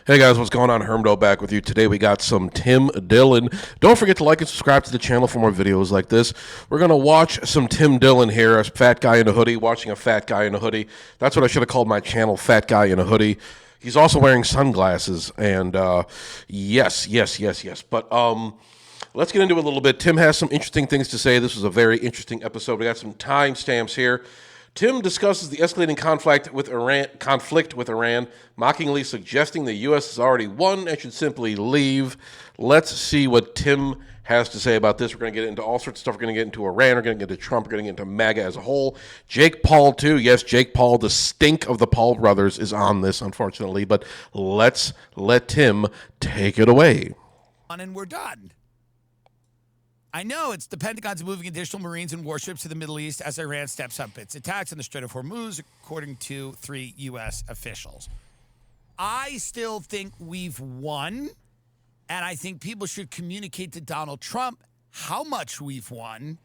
Hey guys, what's going on? Hermdo back with you. Today we got some Tim Dillon. Don't forget to like and subscribe to the channel for more videos like this. We're going to watch some Tim Dillon here, a fat guy in a hoodie, watching a fat guy in a hoodie. That's what I should have called my channel, Fat Guy in a Hoodie. He's also wearing sunglasses, and yes. But let's get into it a little bit. Tim has some interesting things to say. This was a very interesting episode. We got some timestamps here. Tim discusses the escalating conflict with Iran, mockingly suggesting the U.S. has already won and should simply leave. Let's see what Tim has to say about this. We're going to get into all sorts of stuff. We're going to get into Iran. We're going to get into Trump. We're going to get into MAGA as a whole. Jake Paul, too. Yes, Jake Paul, the stink of the Paul brothers, is on this, unfortunately. But let's let Tim take it away. And we're done. I know it's the Pentagon's moving additional Marines and warships to the Middle East as Iran steps up its attacks in the Strait of Hormuz, according to 3 U.S. officials. I still think we've won, and I think people should communicate to Donald Trump how much we've won,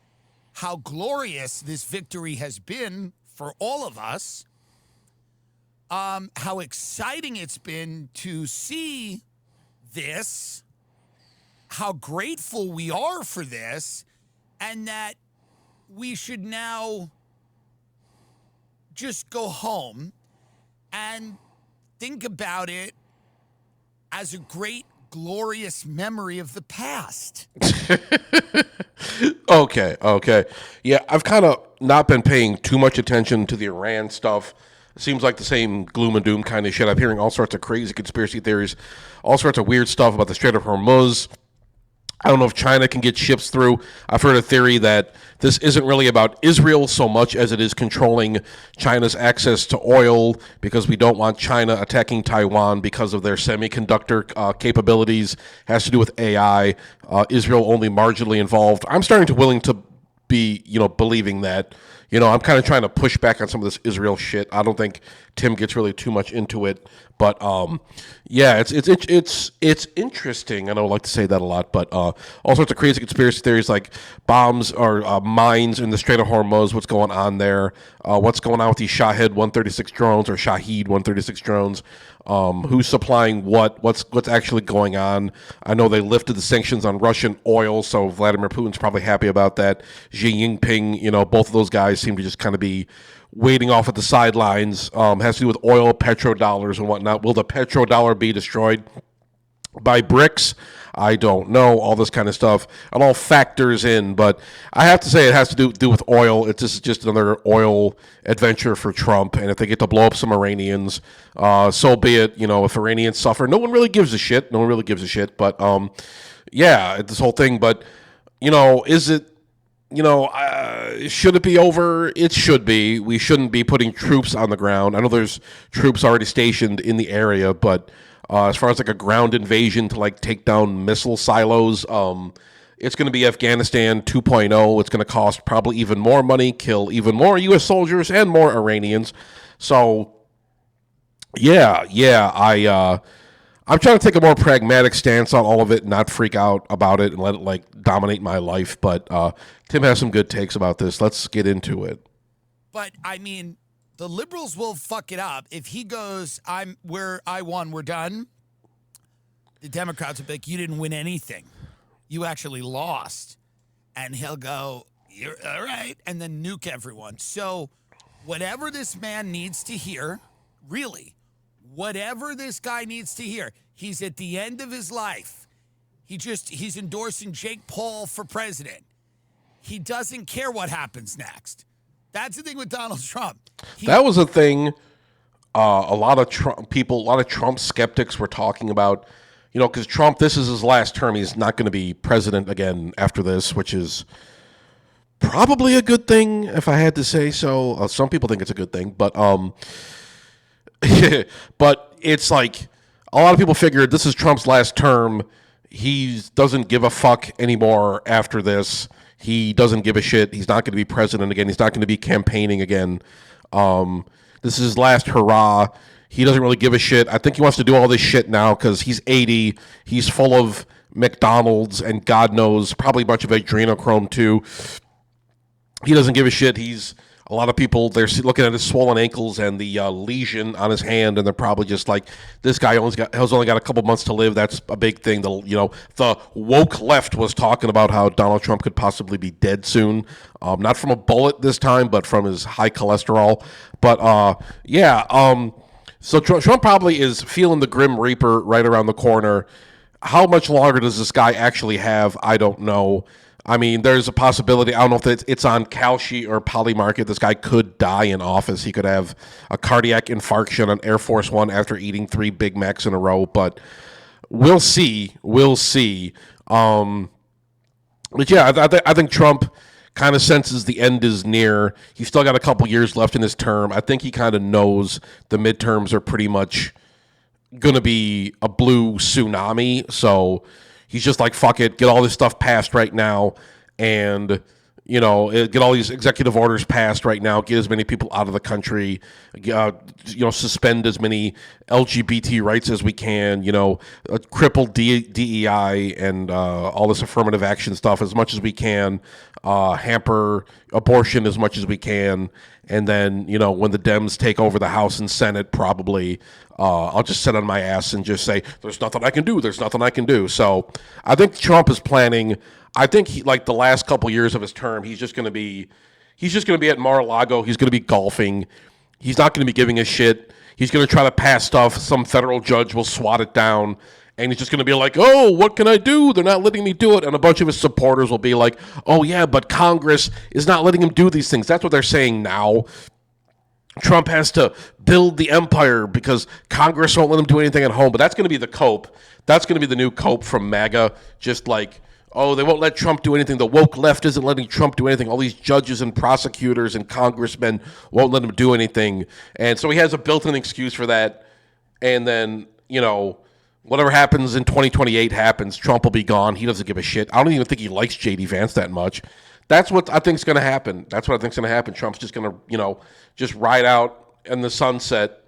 how glorious this victory has been for all of us, how exciting it's been to see this, how grateful we are for this, and that we should now just go home and think about it as a great, glorious memory of the past. Okay. Yeah, I've kind of not been paying too much attention to the Iran stuff. It seems like the same gloom and doom kind of shit. I'm hearing all sorts of crazy conspiracy theories, all sorts of weird stuff about the Strait of Hormuz. I don't know if China can get ships through. I've heard a theory that this isn't really about Israel so much as it is controlling China's access to oil because we don't want China attacking Taiwan because of their semiconductor capabilities. It has to do with AI. Israel only marginally involved. I'm starting to willing to be, believing that. I'm kind of trying to push back on some of this Israel shit. I don't think Tim gets really too much into it, but yeah, it's interesting. I don't like to say that a lot, but all sorts of crazy conspiracy theories like bombs or mines in the Strait of Hormuz. What's going on there? What's going on with these Shahed 136 drones or Shahed 136 drones? Who's supplying what? What's actually going on? I know they lifted the sanctions on Russian oil, so Vladimir Putin's probably happy about that. Xi Jinping, both of those guys seem to just kind of be waiting off at the sidelines. Has to do with oil, petrodollars, and whatnot. Will the petrodollar be destroyed by BRICS? I don't know. All this kind of stuff. It all factors in, but I have to say it has to do with oil. This is just another oil adventure for Trump, and if they get to blow up some Iranians, so be it. If Iranians suffer, no one really gives a shit. But yeah, this whole thing. But is it? Should it be over? It should be. We shouldn't be putting troops on the ground. I know there's troops already stationed in the area, but as far as like a ground invasion to like take down missile silos, it's going to be Afghanistan 2.0. It's going to cost probably even more money, kill even more U.S. soldiers and more Iranians. So, yeah, I'm trying to take a more pragmatic stance on all of it, not freak out about it and let it like dominate my life. But Tim has some good takes about this. Let's get into it. But I mean, the liberals will fuck it up if he goes, I won, we're done. The Democrats will be like, you didn't win anything. You actually lost. And he'll go, you're all right, and then nuke everyone. So whatever this man needs to hear, really, whatever this guy needs to hear, he's at the end of his life. He's endorsing Jake Paul for president. He doesn't care what happens next. That's the thing with Donald Trump. That was a thing a lot of Trump skeptics were talking about, because Trump, this is his last term. He's not going to be president again after this, which is probably a good thing, if I had to say so. Some people think it's a good thing, but but it's like a lot of people figured this is Trump's last term. He doesn't give a fuck anymore after this. He doesn't give a shit. He's not going to be president again. He's not going to be campaigning again. This is his last hurrah. He doesn't really give a shit. I think he wants to do all this shit now because he's 80. He's full of McDonald's and God knows, probably a bunch of adrenochrome too. He doesn't give a shit. He's A lot of people, they're looking at his swollen ankles and the lesion on his hand, and they're probably just like, this guy has only got a couple months to live. That's a big thing. The woke left was talking about how Donald Trump could possibly be dead soon. Not from a bullet this time, but from his high cholesterol. But, so Trump probably is feeling the Grim Reaper right around the corner. How much longer does this guy actually have? I don't know. I mean, there's a possibility. I don't know if it's on Kalshi or Polymarket. This guy could die in office. He could have a cardiac infarction on Air Force One after eating 3 Big Macs in a row. But we'll see. We'll see. But yeah, I think Trump kind of senses the end is near. He's still got a couple years left in his term. I think he kind of knows the midterms are pretty much going to be a blue tsunami. So he's just like, fuck it, get all this stuff passed right now, and get all these executive orders passed right now, get as many people out of the country, suspend as many LGBT rights as we can, cripple DEI and all this affirmative action stuff as much as we can, hamper abortion as much as we can, and then, when the Dems take over the House and Senate, probably, I'll just sit on my ass and just say, there's nothing I can do. There's nothing I can do. So I think Trump is planning. I think the last couple years of his term, he's just going to be at Mar-a-Lago. He's going to be golfing. He's not going to be giving a shit. He's going to try to pass stuff. Some federal judge will swat it down. And he's just going to be like, oh, what can I do? They're not letting me do it. And a bunch of his supporters will be like, oh, yeah, but Congress is not letting him do these things. That's what they're saying now. Trump has to build the empire because Congress won't let him do anything at home. But that's going to be the cope. That's going to be the new cope from MAGA. Just like, oh, they won't let Trump do anything. The woke left isn't letting Trump do anything. All these judges and prosecutors and congressmen won't let him do anything. And so he has a built-in excuse for that. And then, whatever happens in 2028 happens. Trump will be gone. He doesn't give a shit. I don't even think he likes J.D. Vance that much. That's what I think is going to happen. Trump's just going to, just ride out in the sunset,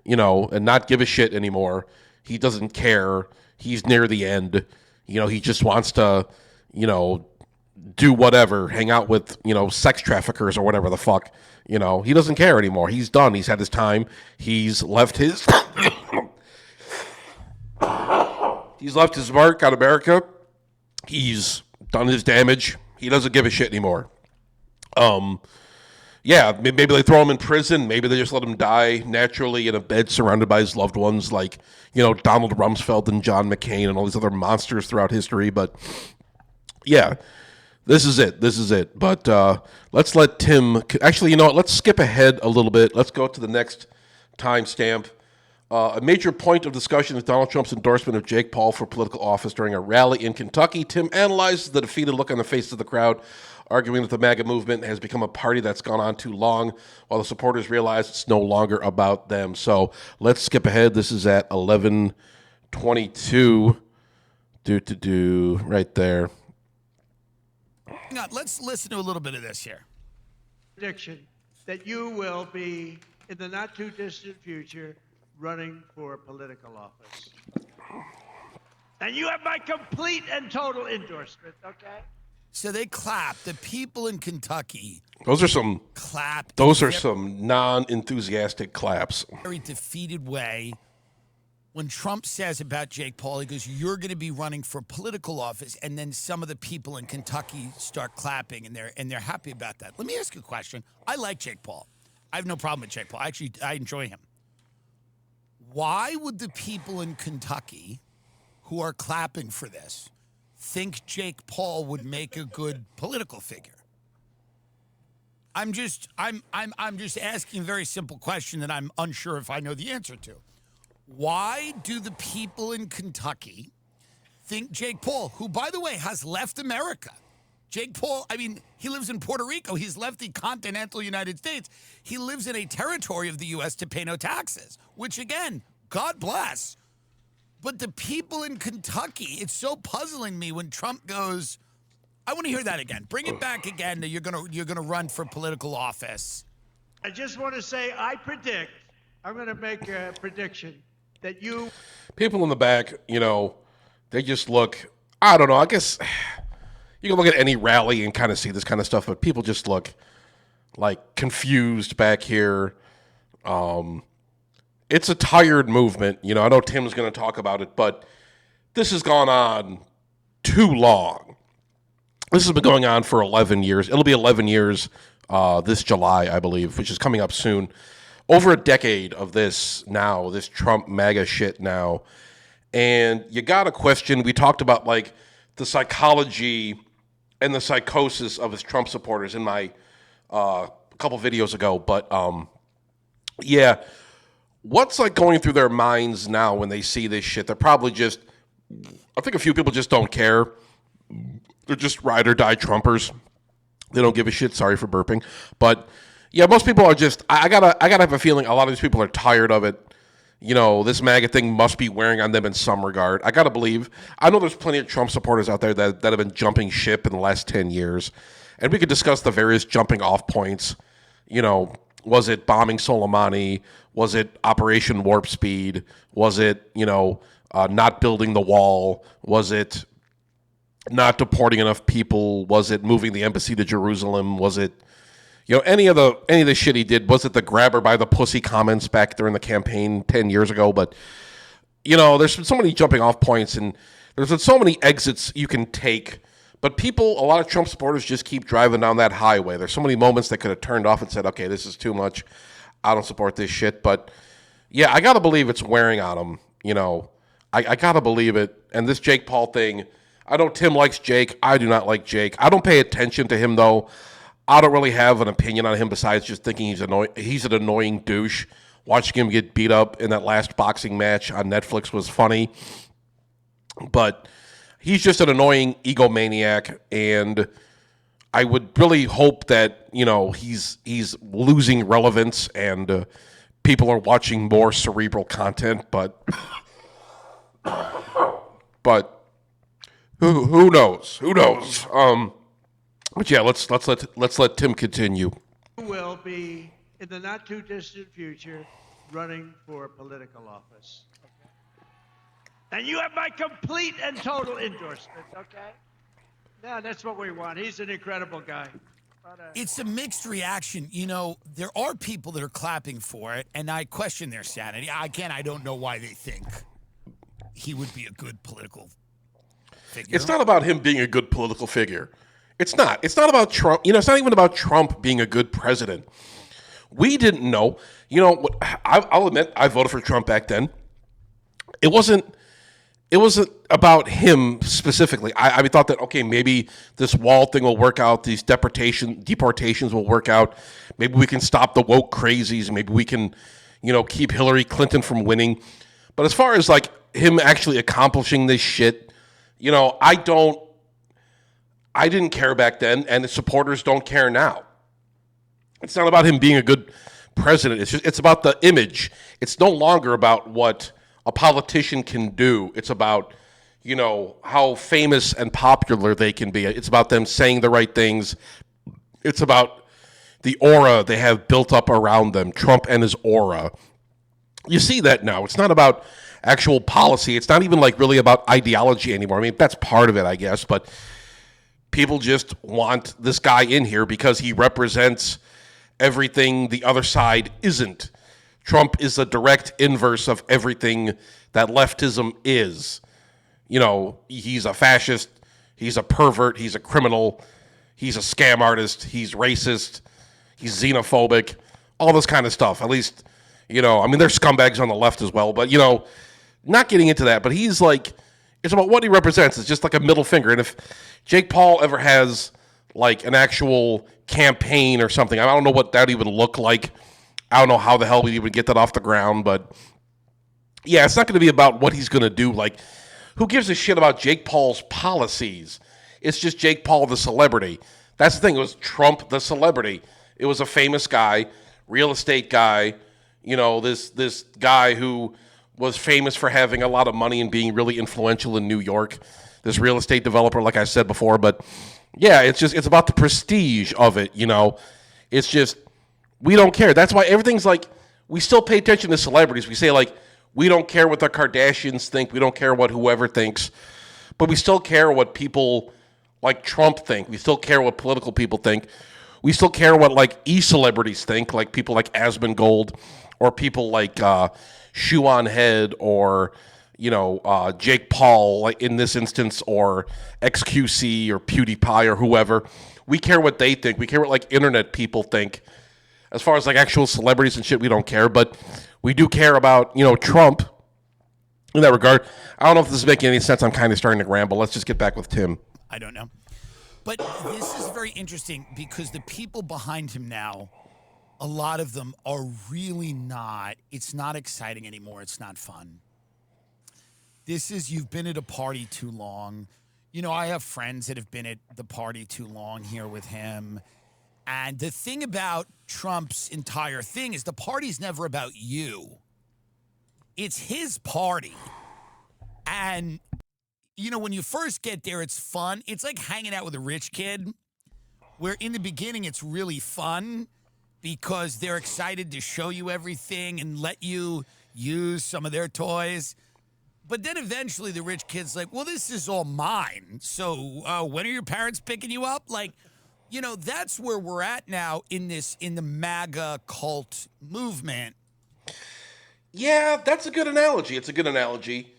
and not give a shit anymore. He doesn't care. He's near the end. He just wants to, do whatever, hang out with, sex traffickers or whatever the fuck. He doesn't care anymore. He's done. He's had his time. He's left his mark on America. He's done his damage. He doesn't give a shit anymore. Maybe they throw him in prison. Maybe they just let him die naturally in a bed surrounded by his loved ones, like, Donald Rumsfeld and John McCain and all these other monsters throughout history. But, yeah, this is it. But let's let Tim... Actually, you know what? Let's skip ahead a little bit. Let's go to the next timestamp. A major point of discussion is Donald Trump's endorsement of Jake Paul for political office during a rally in Kentucky. Tim analyzes the defeated look on the faces of the crowd, arguing that the MAGA movement has become a party that's gone on too long, while the supporters realize it's no longer about them. So let's skip ahead. This is at 11:22. Right there. Hang on, let's listen to a little bit of this here. Prediction that you will be, in the not too distant future, running for political office. And you have my complete and total endorsement, okay? So they clap. The people in Kentucky. Those are some clap. Those are some non-enthusiastic claps. Very defeated way. When Trump says about Jake Paul, he goes, "You're going to be running for political office," and then some of the people in Kentucky start clapping, and they're happy about that. Let me ask you a question. I like Jake Paul. I have no problem with Jake Paul. Actually, I enjoy him. Why would the people in Kentucky who are clapping for this think Jake Paul would make a good political figure? I'm just asking a very simple question that I'm unsure if I know the answer to. Why do the people in Kentucky think Jake Paul, who, by the way, has left America? Jake Paul, I mean, he lives in Puerto Rico. He's left the continental United States. He lives in a territory of the U.S. to pay no taxes, which, again, God bless. But the people in Kentucky, it's so puzzling me when Trump goes, I want to hear that again. Bring it back again that you're gonna run for political office. I just want to say, I'm going to make a prediction that you... People in the back, they just look, I don't know, I guess... You can look at any rally and kind of see this kind of stuff, but people just look like confused back here. It's a tired movement. You know, I know Tim's going to talk about it, but this has gone on too long. This has been going on for 11 years. It'll be 11 years this July, I believe, which is coming up soon. Over a decade of this now, this Trump MAGA shit now. And you got to question, we talked about like the psychology and the psychosis of his Trump supporters in my couple videos ago. But yeah, what's like going through their minds now when they see this shit? They're probably just, I think a few people just don't care. They're just ride or die Trumpers. They don't give a shit. Sorry for burping. But yeah, most people are just, I gotta have a feeling a lot of these people are tired of it. You know, this MAGA thing must be wearing on them in some regard. I gotta believe. I know there's plenty of Trump supporters out there that have been jumping ship in the last 10 years. And we could discuss the various jumping off points. You know, was it bombing Soleimani? Was it Operation Warp Speed? Was it, you know, not building the wall? Was it not deporting enough people? Was it moving the embassy to Jerusalem? Was it, you know, any of the shit he did? Was it the grabber by the pussy comments back during the campaign 10 years ago? But, you know, there's been so many jumping off points and there's been so many exits you can take. But people, a lot of Trump supporters just keep driving down that highway. There's so many moments that could have turned off and said, okay, this is too much. I don't support this shit. But yeah, I got to believe it's wearing on them. You know, I got to believe it. And this Jake Paul thing, I know Tim likes Jake. I do not like Jake. I don't pay attention to him, though. I don't really have an opinion on him besides just thinking he's an annoying douche. Watching him get beat up in that last boxing match on Netflix was funny. But he's just an annoying egomaniac, and I would really hope that, you know, he's losing relevance and people are watching more cerebral content, but who knows? Who knows? But yeah, let's let Tim continue. You will be in the not too distant future running for political office. Okay? And you have my complete and total endorsement, okay? Yeah, that's what we want. He's an incredible guy. It's a mixed reaction. You know, there are people that are clapping for it, and I question their sanity. Again, I don't know why they think he would be a good political figure. It's not about him being a good political figure. It's not. It's not about Trump. You know, it's not even about Trump being a good president. We didn't know. You know, I'll admit, I voted for Trump back then. It wasn't about him specifically. I thought that, okay, maybe this wall thing will work out. These deportations will work out. Maybe we can stop the woke crazies. Maybe we can, you know, keep Hillary Clinton from winning. But as far as like him actually accomplishing this shit, you know, I didn't care back then, and the supporters don't care now. It's not about him being a good president. It's about the image. It's no longer about what a politician can do. It's about, you know, how famous and popular they can be. It's about them saying the right things. It's about the aura they have built up around them, Trump and his aura. You see that now. It's not about actual policy. It's not even like really about ideology anymore. I mean, that's part of it, I guess, but people just want this guy in here because he represents everything the other side isn't. Trump is the direct inverse of everything that leftism is. You know, he's a fascist, he's a pervert, he's a criminal, he's a scam artist, he's racist, he's xenophobic, all this kind of stuff. At least, you know, I mean, there's scumbags on the left as well, but, you know, not getting into that, but he's like, it's about what he represents. It's just like a middle finger. And if Jake Paul ever has like an actual campaign or something, I don't know what that even look like. I don't know how the hell we even get that off the ground, but yeah, it's not going to be about what he's going to do. Like, who gives a shit about Jake Paul's policies? It's just Jake Paul, the celebrity. That's the thing. It was Trump, the celebrity. It was a famous guy, real estate guy, you know, this guy who was famous for having a lot of money and being really influential in New York. This real estate developer, like I said before. But yeah, it's about the prestige of it, you know. It's just, we don't care. That's why everything's like, we still pay attention to celebrities. We say, like, we don't care what the Kardashians think. We don't care what whoever thinks. But we still care what people like Trump think. We still care what political people think. We still care what like e-celebrities think, like people like Asmongold or people like Shoe on Head or Jake Paul, like in this instance, or XQC or PewDiePie or whoever. We care what they think. We care what like internet people think. As far as like actual celebrities and shit, we don't care, but we do care about Trump in that regard. I don't know if this is making any sense. I'm kind of starting to ramble. Let's just get back with Tim. I don't know. But this is very interesting because the people behind him now, a lot of them are really not, it's not exciting anymore. It's not fun. This is, you've been at a party too long. I have friends that have been at the party too long here with him. And the thing about Trump's entire thing is the party's never about you. It's his party. And when you first get there, it's fun. It's like hanging out with a rich kid, where in the beginning it's really fun because they're excited to show you everything and let you use some of their toys. But then eventually the rich kid's like, well, this is all mine. So when are your parents picking you up? Like, that's where we're at now in the MAGA cult movement. Yeah, that's a good analogy. It's a good analogy.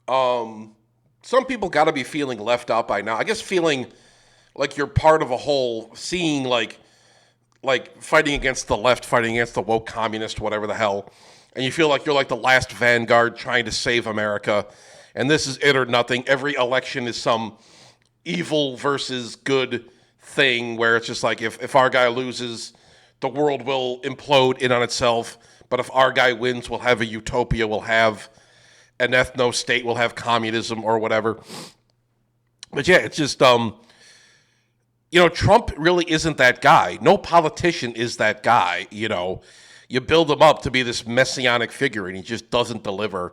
Some people got to be feeling left out by now. I guess feeling like you're part of a whole, seeing like fighting against the left, fighting against the woke communist, whatever the hell, and you feel like you're like the last vanguard trying to save America, and this is it or nothing. Every election is some evil versus good thing where it's just like if our guy loses, the world will implode in on itself, but if our guy wins, we'll have a utopia, we'll have an ethno-state, will have communism or whatever. But yeah, it's just, Trump really isn't that guy. No politician is that guy, You build him up to be this messianic figure, and he just doesn't deliver.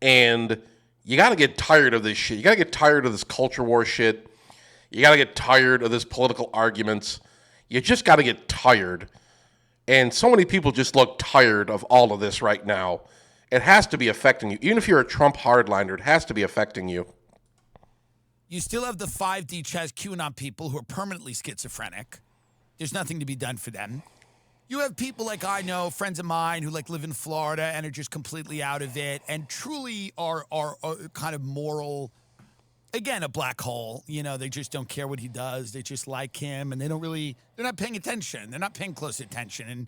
And you got to get tired of this shit. You got to get tired of this culture war shit. You got to get tired of this political arguments. You just got to get tired. And so many people just look tired of all of this right now. It has to be affecting you. Even if you're a Trump hardliner, it has to be affecting you. You still have the 5D Chaz QAnon people who are permanently schizophrenic. There's nothing to be done for them. You have people like I know, friends of mine who like live in Florida and are just completely out of it and truly are kind of moral. Again, a black hole. They just don't care what he does. They just like him and they're not paying attention. They're not paying close attention. And,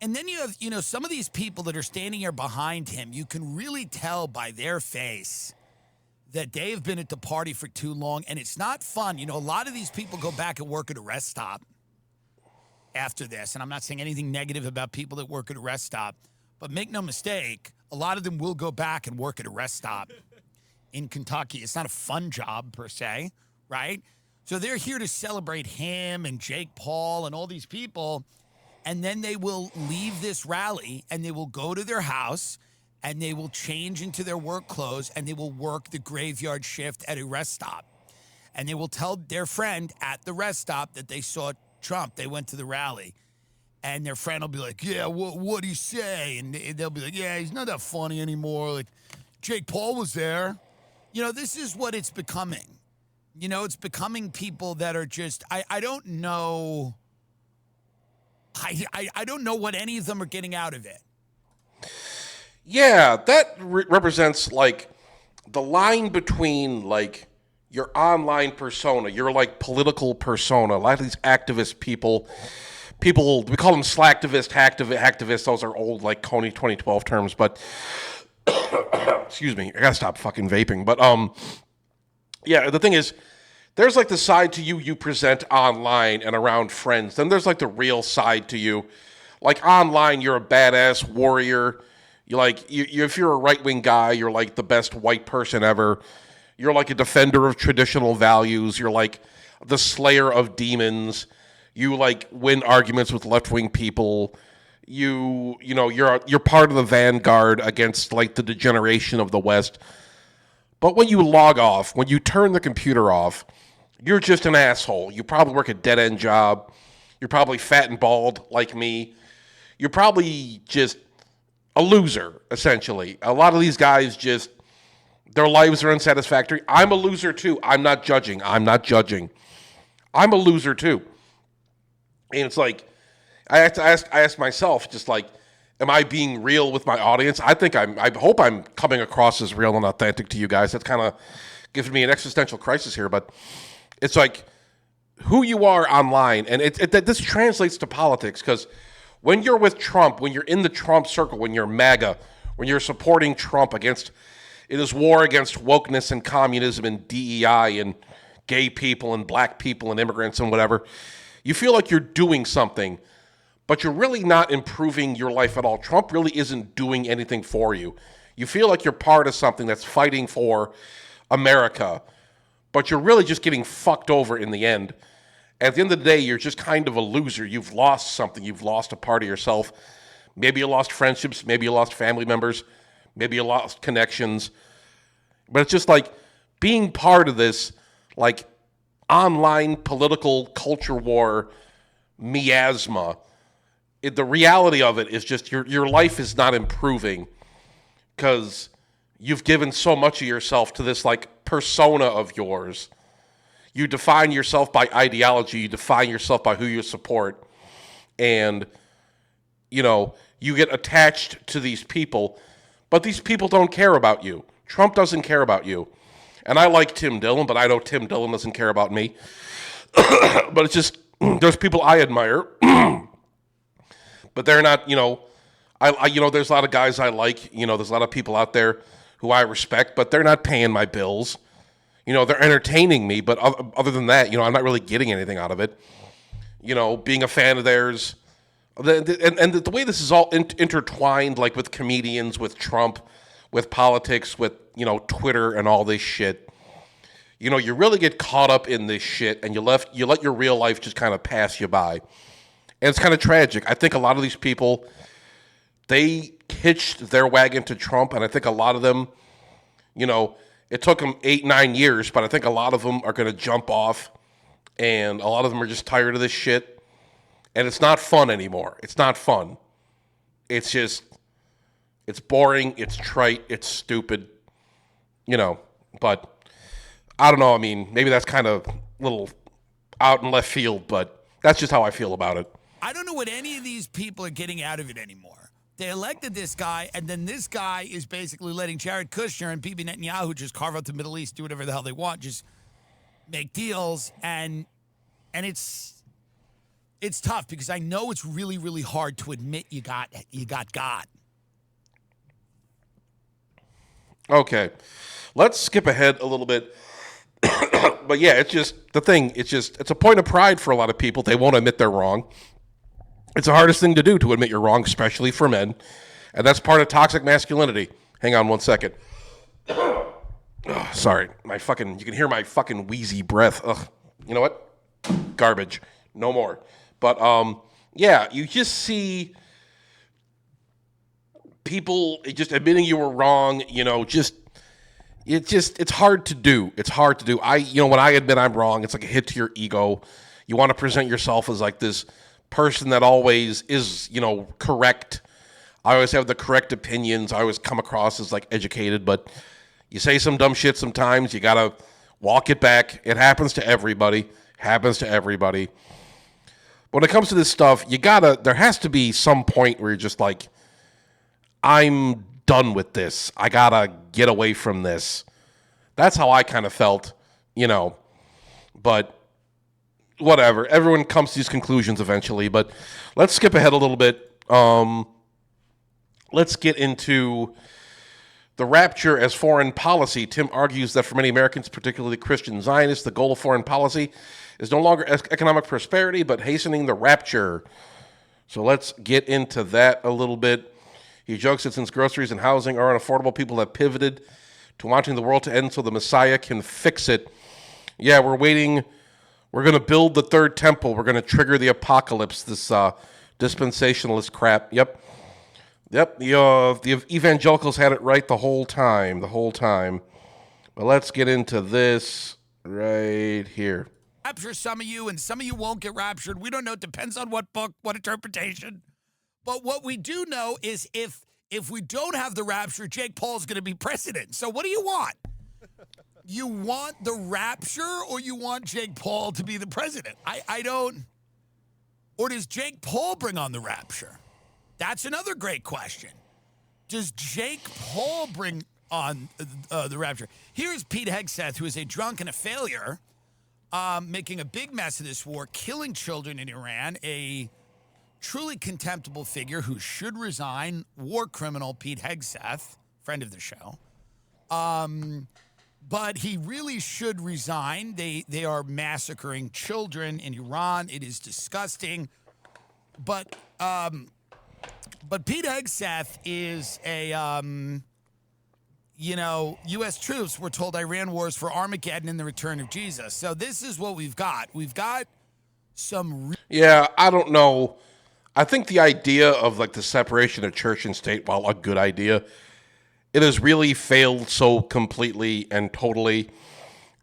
and then you have, some of these people that are standing here behind him, you can really tell by their face that they've been at the party for too long, and it's not fun. A lot of these people go back and work at a rest stop after this, and I'm not saying anything negative about people that work at a rest stop, but make no mistake, a lot of them will go back and work at a rest stop in Kentucky. It's not a fun job per se, right? So they're here to celebrate him and Jake Paul and all these people, and then they will leave this rally and they will go to their house and they will change into their work clothes and they will work the graveyard shift at a rest stop. And they will tell their friend at the rest stop that they saw Trump. They went to the rally. And their friend will be like, yeah, what'd he say? And they'll be like, yeah, he's not that funny anymore. Like, Jake Paul was there. This is what it's becoming. It's becoming people that are just, I don't know. I don't know what any of them are getting out of it. Yeah, that represents like the line between like your online persona, your like political persona. A lot of these activist people, we call them slacktivists, hacktivists. Those are old like Coney 2012 terms, but excuse me, I gotta stop fucking vaping. But yeah, the thing is, there's like the side to you present online and around friends. Then there's like the real side to you. Like online, you're a badass warrior. If you're a right-wing guy, you're like the best white person ever. You're like a defender of traditional values. You're like the slayer of demons. You like win arguments with left-wing people. You're part of the vanguard against like the degeneration of the West. But when you log off, when you turn the computer off, you're just an asshole. You probably work a dead-end job. You're probably fat and bald like me. You're probably just a loser, essentially. A lot of these guys just, their lives are unsatisfactory. I'm a loser too. I'm not judging. I'm a loser too. And it's like, I have to ask myself, just like, am I being real with my audience? I hope I'm coming across as real and authentic to you guys. That's kind of giving me an existential crisis here, but it's like who you are online, and this translates to politics, because when you're with Trump, when you're in the Trump circle, when you're MAGA, when you're supporting Trump against it is war against wokeness and communism and DEI and gay people and black people and immigrants and whatever, you feel like you're doing something, but you're really not improving your life at all. Trump really isn't doing anything for you. You feel like you're part of something that's fighting for America, but you're really just getting fucked over in the end. At the end of the day, you're just kind of a loser. You've lost something. You've lost a part of yourself. Maybe you lost friendships. Maybe you lost family members. Maybe you lost connections. But it's just like being part of this, like, online political culture war miasma. The reality of it is just your life is not improving because you've given so much of yourself to this, like, persona of yours. You define yourself by ideology. You define yourself by who you support. And, you know, you get attached to these people, but these people don't care about you. Trump doesn't care about you. And I like Tim Dillon, but I know Tim Dillon doesn't care about me. But it's just, there's people I admire, but they're not, you know, there's a lot of guys I like, you know, there's a lot of people out there who I respect, but they're not paying my bills. You know, they're entertaining me, but other than that, you know, I'm not really getting anything out of it. You know, being a fan of theirs. And the way this is all intertwined, like with comedians, with Trump, with politics, with, you know, Twitter and all this shit. You know, you really get caught up in this shit and you let your real life just kind of pass you by. And it's kind of tragic. I think a lot of these people, they hitched their wagon to Trump, and I think a lot of them, you know, it took them 8-9 years, but I think a lot of them are going to jump off, and a lot of them are just tired of this shit, and it's not fun anymore. It's not fun. It's just, it's boring, it's trite, it's stupid, you know, but I don't know. I mean, maybe that's kind of a little out in left field, but that's just how I feel about it. I don't know what any of these people are getting out of it anymore. They elected this guy, and then this guy is basically letting Jared Kushner and Bibi Netanyahu just carve out the Middle East, do whatever the hell they want, just make deals, and it's tough because I know it's really, really hard to admit you got God. Okay, let's skip ahead a little bit. But yeah, it's just the thing. It's a point of pride for a lot of people. They won't admit they're wrong. It's the hardest thing to do, to admit you're wrong, especially for men. And that's part of toxic masculinity. Hang on one second. Oh, sorry. You can hear my fucking wheezy breath. Ugh. You know what? Garbage. No more. But, yeah, you just see people just admitting you were wrong, you know, it's hard to do. It's hard to do. When I admit I'm wrong, it's like a hit to your ego. You want to present yourself as like this person that always is, you know, correct. I always have the correct opinions. I always come across as like educated, but you say some dumb shit sometimes. You got to walk it back. It happens to everybody. When it comes to this stuff, there has to be some point where you're just like, I'm done with this. I got to get away from this. That's how I kind of felt, you know, but whatever. Everyone comes to these conclusions eventually, but let's skip ahead a little bit. Let's get into the rapture as foreign policy. Tim argues that for many Americans, particularly Christian Zionists, the goal of foreign policy is no longer economic prosperity, but hastening the rapture. So let's get into that a little bit. He jokes that since groceries and housing are unaffordable, people have pivoted to wanting the world to end so the Messiah can fix it. Yeah, we're waiting. We're going to build the third temple. We're going to trigger the apocalypse, this dispensationalist crap. Yep. The evangelicals had it right the whole time. But let's get into this right here. Rapture some of you, and some of you won't get raptured. We don't know. It depends on what book, what interpretation. But what we do know is if we don't have the rapture, Jake Paul's going to be president. So what do you want? You want the rapture, or you want Jake Paul to be the president? I don't Or does Jake Paul bring on the rapture? That's another great question. Does Jake Paul bring on the rapture? Here's Pete Hegseth, who is a drunk and a failure, making a big mess of this war, killing children in Iran, a truly contemptible figure who should resign, war criminal Pete Hegseth, friend of the show. But he really should resign. They are massacring children in Iran. It is disgusting. But Pete Hegseth is a, U.S. troops were told Iran wars for Armageddon and the return of Jesus. So this is what we've got. We've got some... Yeah, I don't know. I think the idea of like the separation of church and state, while a good idea, it has really failed so completely and totally.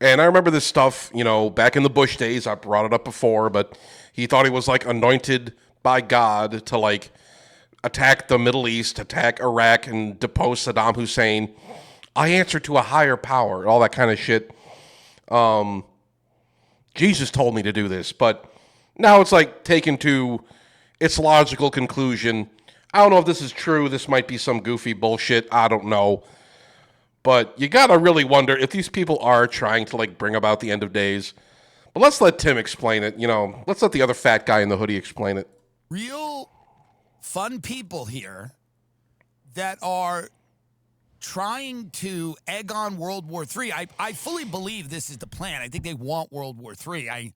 And I remember this stuff, back in the Bush days. I brought it up before, but he thought he was like anointed by God to like attack the Middle East, attack Iraq, and depose Saddam Hussein. I answer to a higher power, all that kind of shit. Jesus told me to do this, but now it's like taken to its logical conclusion. I don't know if this is true. This might be some goofy bullshit. I don't know. But you gotta really wonder if these people are trying to like bring about the end of days. But let's let Tim explain it. Let's let the other fat guy in the hoodie explain it. Real fun people here that are trying to egg on World War III. I fully believe this is the plan. I think they want World War III.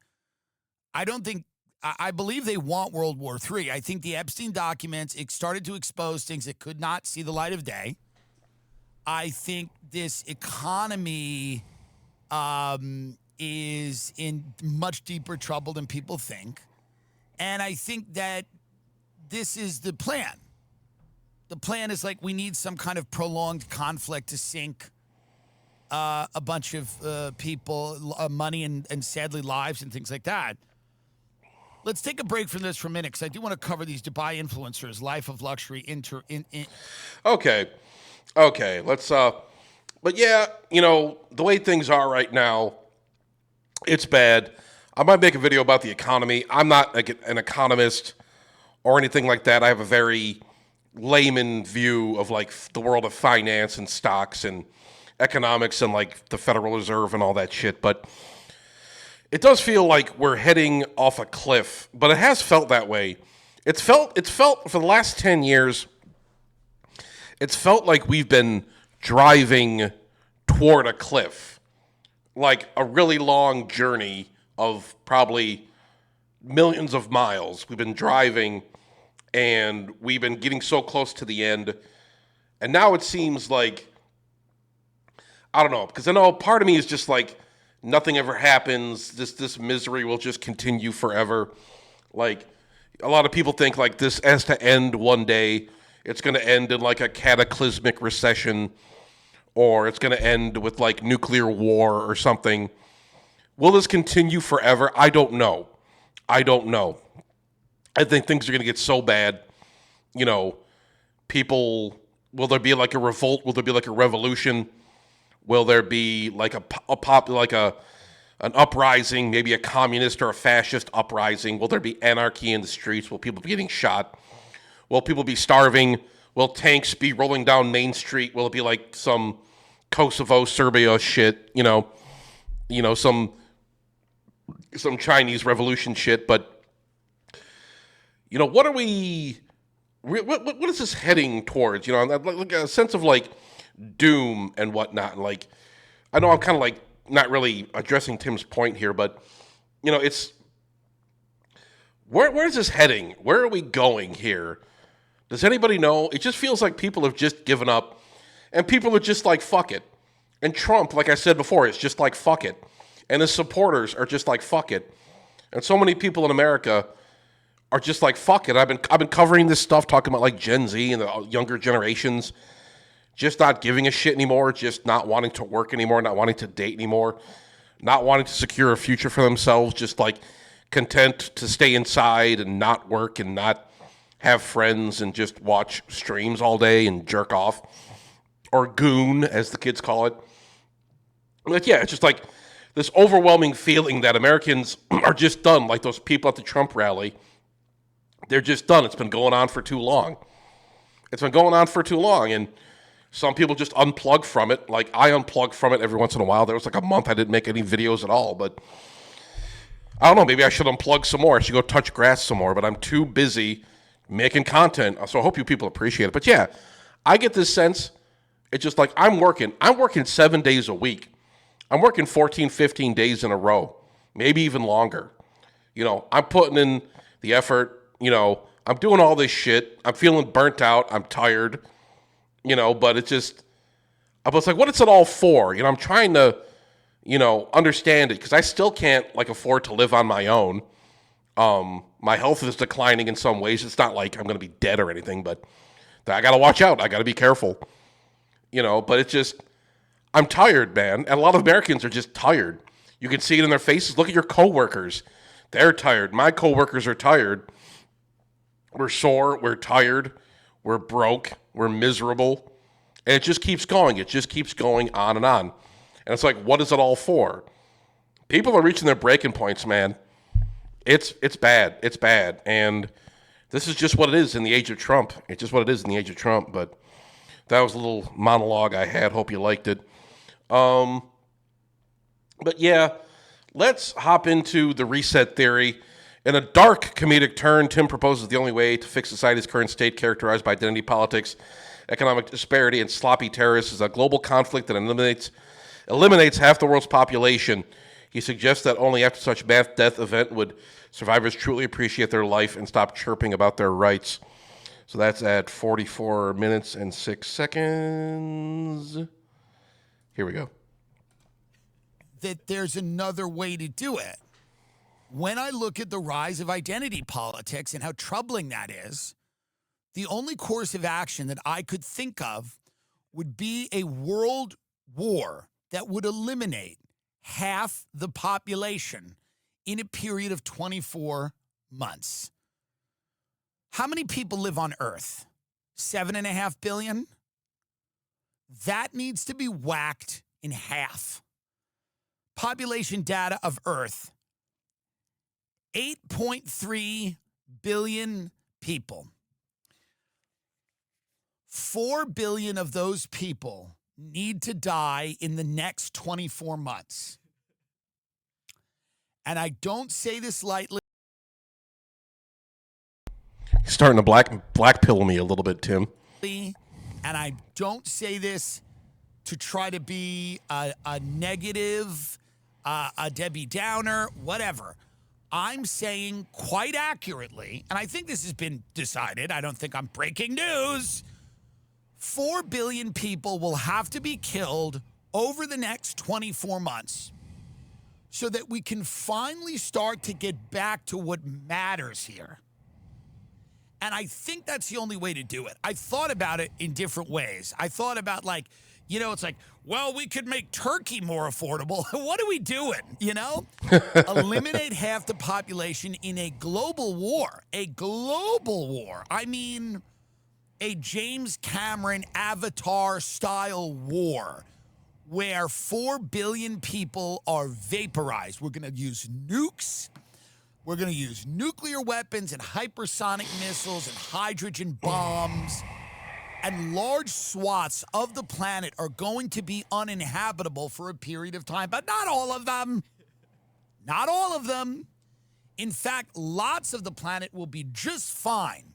I believe they want World War III. I think the Epstein documents, it started to expose things that could not see the light of day. I think this economy is in much deeper trouble than people think. And I think that this is the plan. The plan is like we need some kind of prolonged conflict to sink a bunch of people, money, and sadly lives and things like that. Let's take a break from this for a minute because I do want to cover these Dubai influencers, life of luxury. Okay, let's. But yeah, the way things are right now, it's bad. I might make a video about the economy. I'm not like an economist or anything like that. I have a very layman view of like the world of finance and stocks and economics and like the Federal Reserve and all that shit. But it does feel like we're heading off a cliff, but it has felt that way. It's felt for the last 10 years, it's felt like we've been driving toward a cliff, like a really long journey of probably millions of miles. We've been driving and we've been getting so close to the end. And now it seems like, I don't know, because I know part of me is just like, nothing ever happens. This misery will just continue forever. Like, a lot of people think like this has to end one day. It's going to end in like a cataclysmic recession, or it's going to end with like nuclear war or something. Will this continue forever? I don't know. I think things are going to get so bad. People, will there be like a revolt? Will there be like a revolution? Will there be like an uprising, maybe a communist or a fascist uprising? Will there be anarchy in the streets? Will people be getting shot? Will people be starving? Will tanks be rolling down Main Street? Will it be like some Kosovo, Serbia shit? Some Chinese revolution shit. But what are we? What is this heading towards? Like a sense of like doom and whatnot. And like, I know I'm kind of like not really addressing Tim's point here, but it's where is this heading? Where are we going here? Does anybody know? It just feels like people have just given up, and people are just like, fuck it. And Trump, like I said before, is just like, fuck it. And his supporters are just like, fuck it. And so many people in America are just like, fuck it. I've been covering this stuff, talking about like Gen Z and the younger generations just not giving a shit anymore, just not wanting to work anymore, not wanting to date anymore, not wanting to secure a future for themselves, just like content to stay inside and not work and not have friends and just watch streams all day and jerk off, or goon, as the kids call it. But yeah, it's just like this overwhelming feeling that Americans are just done, like those people at the Trump rally They're just done. It's been going on for too long. And some people just unplug from it. Like, I unplug from it every once in a while. There was like a month I didn't make any videos at all, but I don't know. Maybe I should unplug some more. I should go touch grass some more, but I'm too busy making content. So I hope you people appreciate it. But yeah, I get this sense. It's just like I'm working 7 days a week. I'm working 14, 15 days in a row, maybe even longer. I'm putting in the effort. I'm doing all this shit. I'm feeling burnt out. I'm tired. But it's just, I was like, what is it all for? I'm trying to, understand it because I still can't afford to live on my own. My health is declining in some ways. It's not like I'm going to be dead or anything, but I got to watch out. I got to be careful, but it's just, I'm tired, man. And a lot of Americans are just tired. You can see it in their faces. Look at your coworkers. They're tired. My coworkers are tired. We're sore. We're tired. We're broke. We're miserable. And it just keeps going. It just keeps going on and on. And it's like, what is it all for? People are reaching their breaking points, man. It's bad. It's bad. And this is just what it is in the age of Trump. It's just what it is in the age of Trump. But that was a little monologue I had. Hope you liked it. But yeah, let's hop into the reset theory. In a dark comedic turn, Tim proposes the only way to fix society's current state, characterized by identity politics, economic disparity, and sloppy terrorists, is a global conflict that eliminates half the world's population. He suggests that only after such mass death event would survivors truly appreciate their life and stop chirping about their rights. So that's at 44 minutes and 6 seconds. Here we go. That there's another way to do it. When I look at the rise of identity politics and how troubling that is, the only course of action that I could think of would be a world war that would eliminate half the population in a period of 24 months. How many people live on Earth? 7.5 billion? That needs to be whacked in half. Population data of Earth, 8.3 billion people. 4 billion of those people need to die in the next 24 months. And I don't say this lightly. He's starting to black pill me a little bit, Tim. And I don't say this to try to be a negative, a Debbie Downer, whatever. I'm saying quite accurately, and I think this has been decided. I don't think I'm breaking news. 4 billion people will have to be killed over the next 24 months so that we can finally start to get back to what matters here. And I think that's the only way to do it. I thought about it in different ways. I thought about it's like, well, we could make turkey more affordable. What are we doing, Eliminate half the population in a global war. A global war. I mean, a James Cameron Avatar-style war where 4 billion people are vaporized. We're going to use nukes. We're going to use nuclear weapons and hypersonic missiles and hydrogen bombs. And large swaths of the planet are going to be uninhabitable for a period of time. But not all of them. Not all of them. In fact, lots of the planet will be just fine.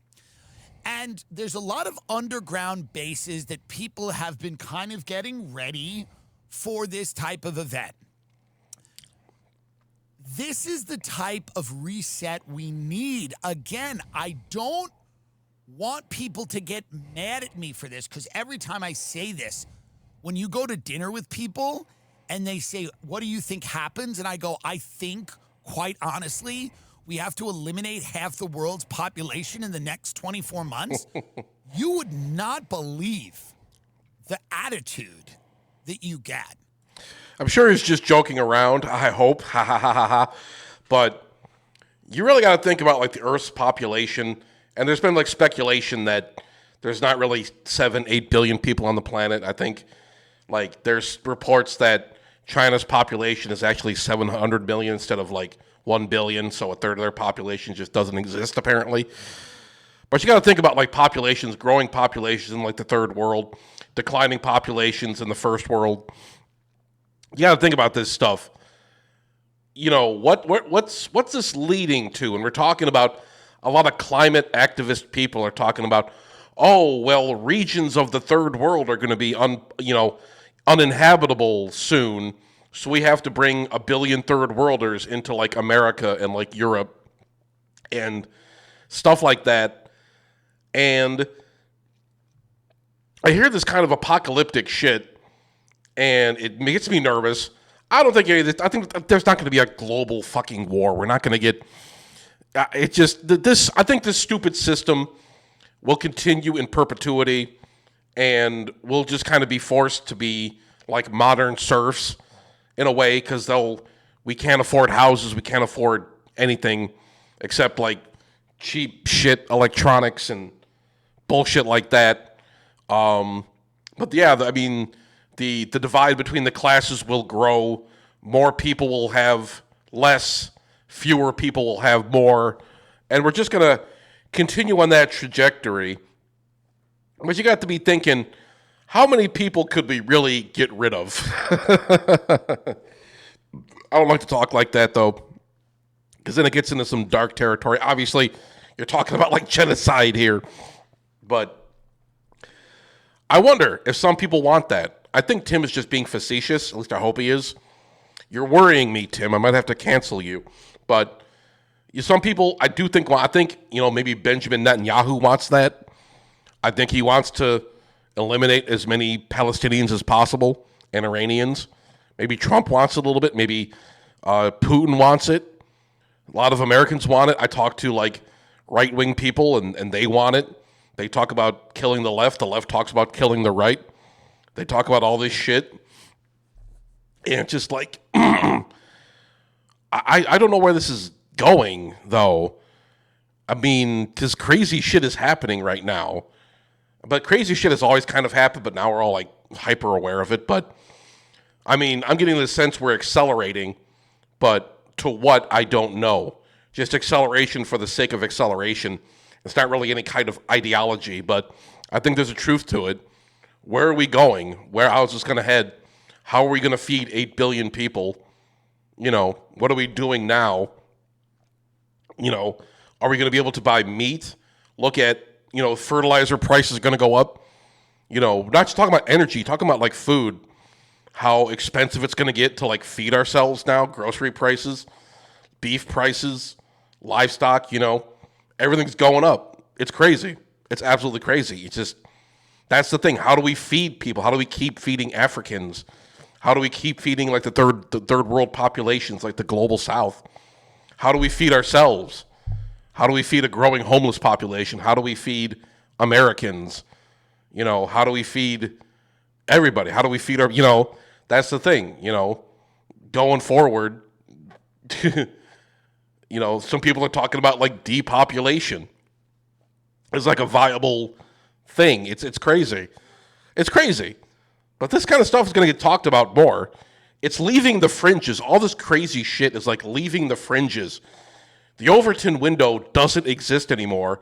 And there's a lot of underground bases that people have been kind of getting ready for this type of event. This is the type of reset we need. Again, I don't want people to get mad at me for this, because every time I say this, when you go to dinner with people and they say, what do you think happens? And I go, I think, quite honestly, we have to eliminate half the world's population in the next 24 months. You would not believe the attitude that you get. I'm sure he's just joking around. I hope. Ha ha ha ha ha. But you really got to think about the Earth's population. And there's been speculation that there's not really 7-8 billion people on the planet. I think there's reports that China's population is actually 700 million instead of 1 billion. So a third of their population just doesn't exist apparently. But you got to think about like populations, growing populations in like the third world, declining populations in the first world. You got to think about this stuff. You know, what's this leading to? And we're talking about a lot of climate activist people are talking about, oh, well, regions of the third world are going to be uninhabitable soon. So we have to bring a billion third worlders into like America and like Europe and stuff like that. And I hear this kind of apocalyptic shit, and it makes me nervous. I don't think any of this. I think there's not going to be a global fucking war. We're not going to get. It just this. I think this stupid system will continue in perpetuity, and we'll just kind of be forced to be like modern serfs in a way because we can't afford houses, we can't afford anything except like cheap shit, electronics and bullshit like that. But yeah, I mean, the divide between the classes will grow. More people will have less. Fewer people will have more. And we're just going to continue on that trajectory. But you got to be thinking, how many people could we really get rid of? I don't like to talk like that, though, because then it gets into some dark territory. Obviously, you're talking about like genocide here. But I wonder if some people want that. I think Tim is just being facetious. At least I hope he is. You're worrying me, Tim. I might have to cancel you. But some people, I think, maybe Benjamin Netanyahu wants that. I think he wants to eliminate as many Palestinians as possible and Iranians. Maybe Trump wants it a little bit. Maybe Putin wants it. A lot of Americans want it. I talk to like right-wing people, and they want it. They talk about killing the left. The left talks about killing the right. They talk about all this shit. And it's just like, I don't know where this is going, though. I mean, because crazy shit is happening right now. But crazy shit has always kind of happened, but now we're all like hyper aware of it. But I mean, I'm getting the sense we're accelerating, but to what, I don't know. Just acceleration for the sake of acceleration. It's not really any kind of ideology, but I think there's a truth to it. Where are we going? How is this going to head? How are we going to feed 8 billion people? What are we doing now? Are we going to be able to buy meat? Look at, fertilizer prices are going to go up. Not just talking about energy, talking about like food, how expensive it's going to get to like feed ourselves now, grocery prices, beef prices, livestock, everything's going up. It's crazy. It's absolutely crazy. It's just, that's the thing. How do we feed people? How do we keep feeding Africans? How do we keep feeding like the third world populations, like the global south? How do we feed ourselves? How do we feed a growing homeless population? How do we feed Americans? How do we feed everybody? How do we feed our, that's the thing, going forward, some people are talking about like depopulation is like a viable thing. It's crazy. It's crazy. But this kind of stuff is going to get talked about more. It's leaving the fringes. All this crazy shit is like leaving the fringes. The Overton window doesn't exist anymore.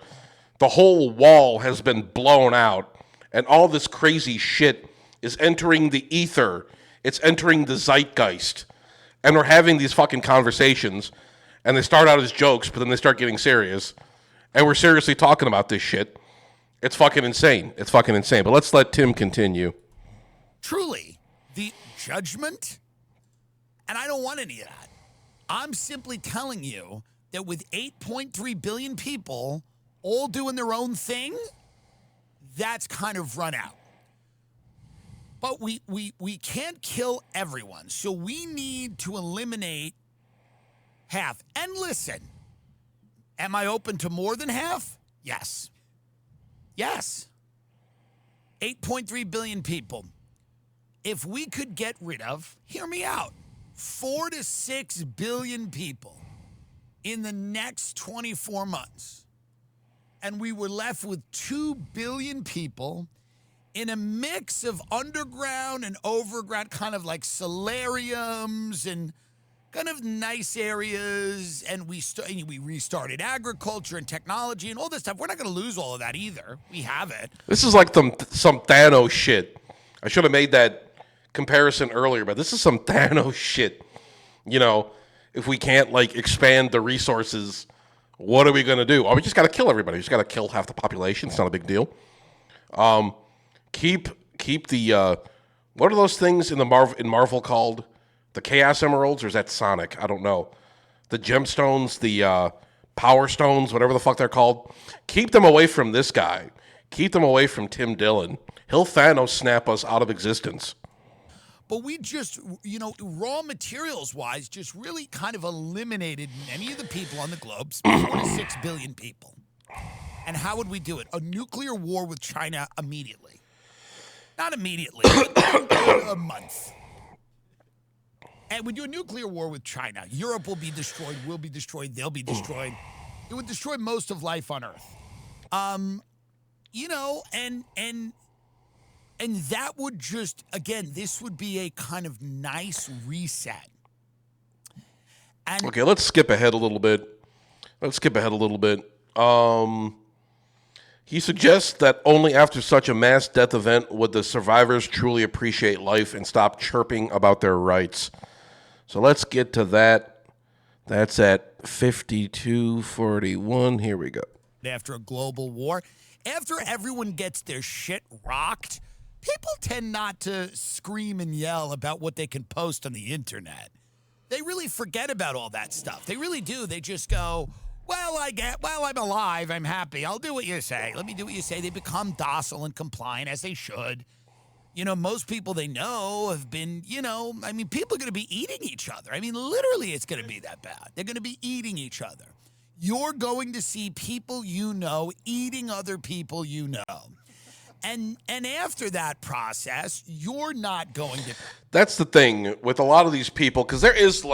The whole wall has been blown out. And all this crazy shit is entering the ether. It's entering the zeitgeist. And we're having these fucking conversations. And they start out as jokes, but then they start getting serious. And we're seriously talking about this shit. It's fucking insane. It's fucking insane. But let's let Tim continue. Truly, the judgment, and I don't want any of that. I'm simply telling you that with 8.3 billion people all doing their own thing, that's kind of run out. But we can't kill everyone, so we need to eliminate half. And listen, am I open to more than half? Yes. Yes. 8.3 billion people. If we could get rid of, hear me out, 4 to 6 billion people in the next 24 months, and we were left with 2 billion people in a mix of underground and overground, kind of like solariums and kind of nice areas, and we restarted agriculture and technology and all this stuff. We're not going to lose all of that either. We have it. This is like some Thanos shit. I should have made that comparison earlier, but this is some Thanos shit. You know, if we can't like expand the resources, what are we going to do? Oh, we just got to kill everybody. We just got to kill half the population. It's not a big deal. Keep the what are those things in Marvel called? The Chaos Emeralds, or is that Sonic? I don't know. The gemstones, the power stones, whatever the fuck they're called. Keep them away from this guy. Keep them away from Tim Dillon. He'll Thanos snap us out of existence. But we just, raw materials wise, just really kind of eliminated many of the people on the globe, 4 to 6 billion people. And how would we do it? A nuclear war with China immediately. Not immediately, but a month. And we do a nuclear war with China. Europe will be destroyed, we'll be destroyed, they'll be destroyed. It would destroy most of life on Earth. And that would just, again, this would be a kind of nice reset. And okay, let's skip ahead a little bit. He suggests that only after such a mass death event would the survivors truly appreciate life and stop chirping about their rights. So let's get to that. That's at 52:41. Here we go. After a global war, after everyone gets their shit rocked, people tend not to scream and yell about what they can post on the internet. They really forget about all that stuff. They really do. They just go, well, I'm alive. I'm happy. I'll do what you say. Let me do what you say. They become docile and compliant, as they should. Most people they know have been, people are going to be eating each other. Literally, it's going to be that bad. They're going to be eating each other. You're going to see people eating other people And after that process, you're not going to... That's the thing with a lot of these people, because there is,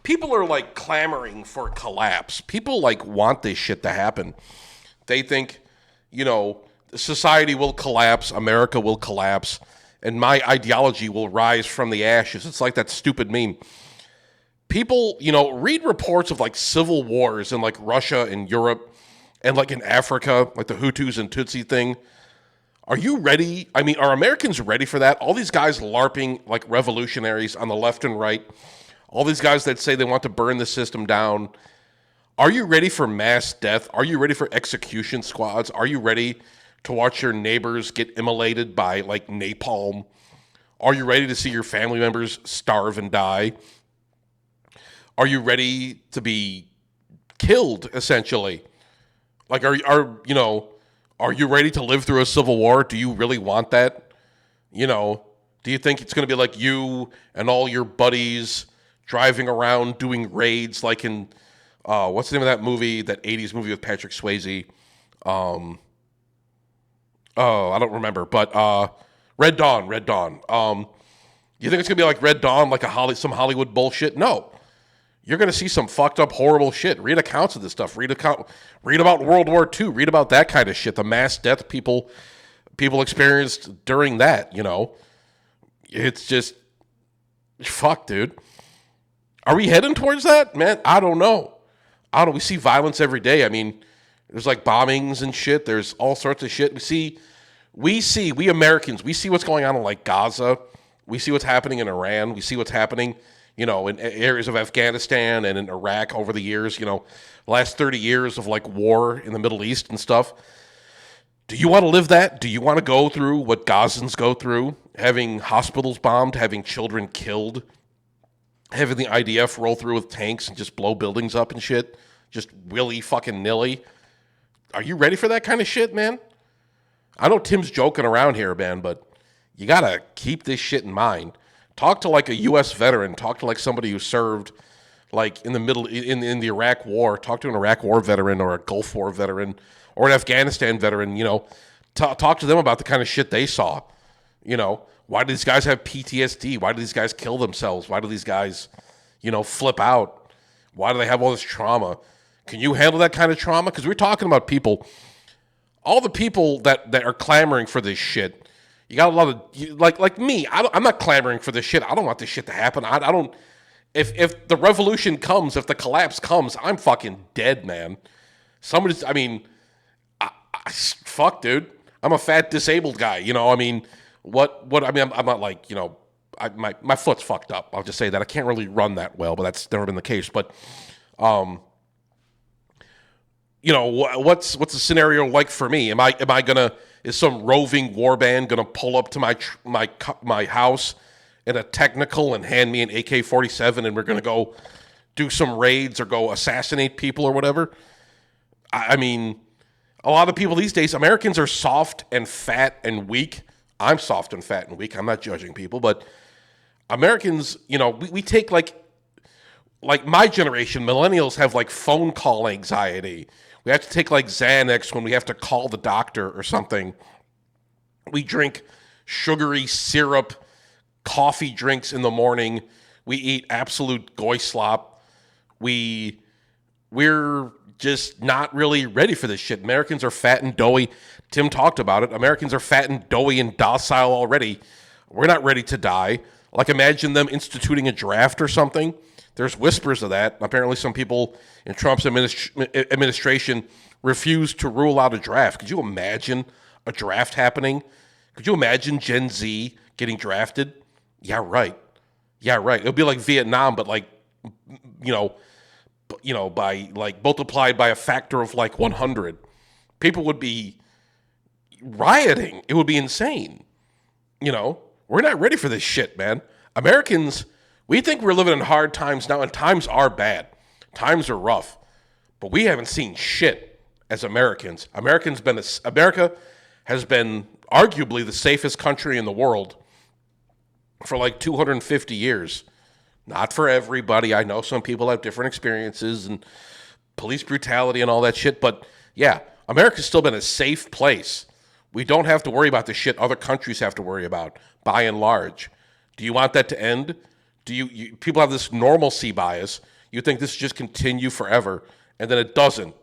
people are, clamoring for collapse. People, want this shit to happen. They think, society will collapse, America will collapse, and my ideology will rise from the ashes. It's like that stupid meme. People, read reports of, civil wars in, Russia and Europe and, in Africa, the Hutus and Tutsi thing. Are you ready? Are Americans ready for that? All these guys LARPing like revolutionaries on the left and right. All these guys that say they want to burn the system down. Are you ready for mass death? Are you ready for execution squads? Are you ready to watch your neighbors get immolated by napalm? Are you ready to see your family members starve and die? Are you ready to be killed, essentially? Are you ready to live through a civil war? Do you really want that? Do you think it's going to be like you and all your buddies driving around doing raids like in, what's the name of that movie, that 80s movie with Patrick Swayze? I don't remember, but Red Dawn. You think it's going to be like Red Dawn, like some Hollywood bullshit? No. You're going to see some fucked up, horrible shit. Read accounts of this stuff. Read about World War II. Read about that kind of shit. The mass death people experienced during that, It's just, fuck, dude. Are we heading towards that? Man, I don't know. We see violence every day. There's bombings and shit. There's all sorts of shit. We Americans, we see what's going on in Gaza. We see what's happening in Iran. We see what's happening in areas of Afghanistan and in Iraq over the years, last 30 years of war in the Middle East and stuff. Do you want to live that? Do you want to go through what Gazans go through? Having hospitals bombed, having children killed, having the IDF roll through with tanks and just blow buildings up and shit? Just willy fucking nilly. Are you ready for that kind of shit, man? I know Tim's joking around here, man, but you got to keep this shit in mind. Talk to a U.S. veteran. Talk to somebody who served in the Iraq War. Talk to an Iraq War veteran or a Gulf War veteran or an Afghanistan veteran. Talk to them about the kind of shit they saw. Why do these guys have PTSD? Why do these guys kill themselves? Why do these guys, flip out? Why do they have all this trauma? Can you handle that kind of trauma? Because we're talking about people, all the people that are clamoring for this shit. You got a lot of like me. I'm not clamoring for this shit. I don't want this shit to happen. I don't. If the revolution comes, if the collapse comes, I'm fucking dead, man. Somebody's, I mean, fuck, dude. I'm a fat disabled guy. You know, I mean, I mean, I'm not like, you know, my foot's fucked up. I'll just say that. I can't really run that well, but that's never been the case. But, you know, what's the scenario like for me? Am I gonna, is some roving warband gonna pull up to my house in a technical and hand me an AK-47 and we're gonna go do some raids or go assassinate people or whatever? I mean, a lot of people these days, Americans are soft and fat and weak. I'm soft and fat and weak. I'm not judging people, but Americans, you know, we take like my generation, millennials have like phone call anxiety. We have to take like Xanax when we have to call the doctor or something. We drink sugary syrup, coffee drinks in the morning. We eat absolute goy slop. We're just not really ready for this shit. Americans are fat and doughy. Tim talked about it. Americans are fat and doughy and docile already. We're not ready to die. Like, imagine them instituting a draft or something. There's whispers of that. Apparently some people in Trump's administration refused to rule out a draft. Could you imagine a draft happening? Could you imagine Gen Z getting drafted? Yeah, right. Yeah, right. It'll be like Vietnam, but like, you know, by like multiplied by a factor of like 100. People would be rioting. It would be insane. You know, we're not ready for this shit, man. Americans, we think we're living in hard times now, and times are bad. Times are rough. But we haven't seen shit as Americans. America has been arguably the safest country in the world for like 250 years. Not for everybody. I know some people have different experiences and police brutality and all that shit. But yeah, America's still been a safe place. We don't have to worry about the shit other countries have to worry about, by and large. Do you want that to end? Do you people have this normalcy bias? You think this just continue forever, and then it doesn't.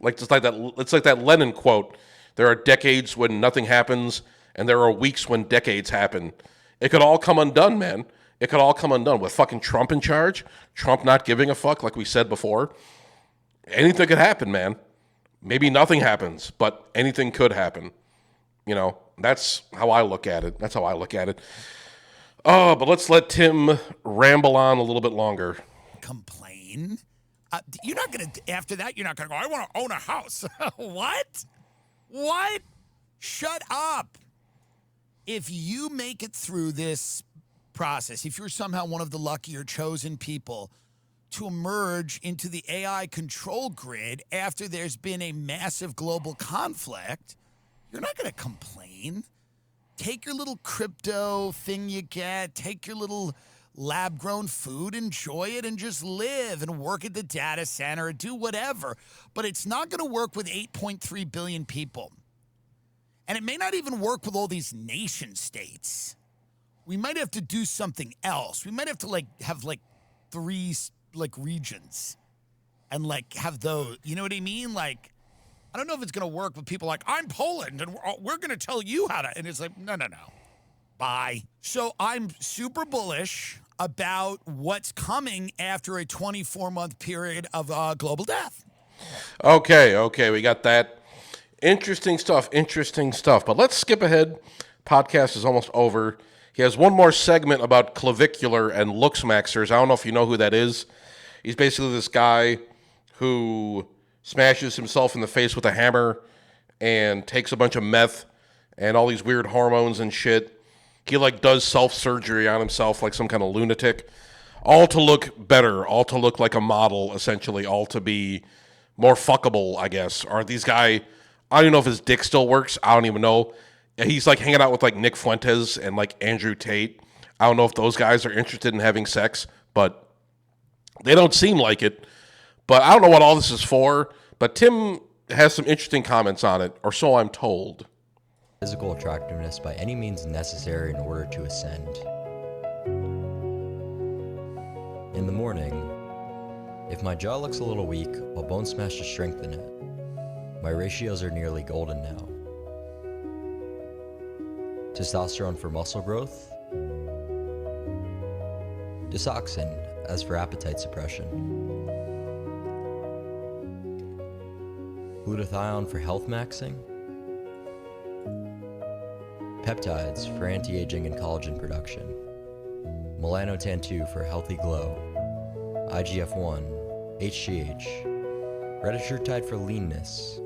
It's like that Lenin quote. There are decades when nothing happens, and there are weeks when decades happen. It could all come undone, man. It could all come undone with fucking Trump in charge. Trump not giving a fuck, like we said before. Anything could happen, man. Maybe nothing happens, but anything could happen. You know, that's how I look at it. Oh, but let's let Tim ramble on a little bit longer. Complain? You're not going to, after that, you're not going to go, I want to own a house. What? Shut up. If you make it through this process, if you're somehow one of the lucky or chosen people to emerge into the AI control grid after there's been a massive global conflict, you're not going to complain. Take your little crypto thing you get, take your little lab-grown food, enjoy it, and just live and work at the data center or do whatever. But it's not going to work with 8.3 billion people. And it may not even work with all these nation states. We might have to do something else. We might have to have 3 regions and have those. You know what I mean? I don't know if it's going to work with people like, I'm Poland and we're going to tell you how to. And it's like, no. Bye. So I'm super bullish about what's coming after a 24-month period of global death. Okay, we got that. Interesting stuff. But let's skip ahead. Podcast is almost over. He has one more segment about clavicular and looksmaxers. I don't know if you know who that is. He's basically this guy who smashes himself in the face with a hammer and takes a bunch of meth and all these weird hormones and shit. He does self-surgery on himself like some kind of lunatic. All to look better, all to look like a model, essentially, all to be more fuckable, I guess. Or these guy, I don't even know if his dick still works. I don't even know. He's hanging out with Nick Fuentes and Andrew Tate. I don't know if those guys are interested in having sex, but they don't seem like it. But I don't know what all this is for. But Tim has some interesting comments on it, or so I'm told. Physical attractiveness by any means necessary in order to ascend. In the morning, if my jaw looks a little weak while Bone Smash has strengthened it, my ratios are nearly golden now. Testosterone for muscle growth, Disoxin, as for appetite suppression. Glutathione for health maxing. Peptides for anti-aging and collagen production. Melanotan 2 for healthy glow. IGF-1, HGH. Retatrutide for leanness.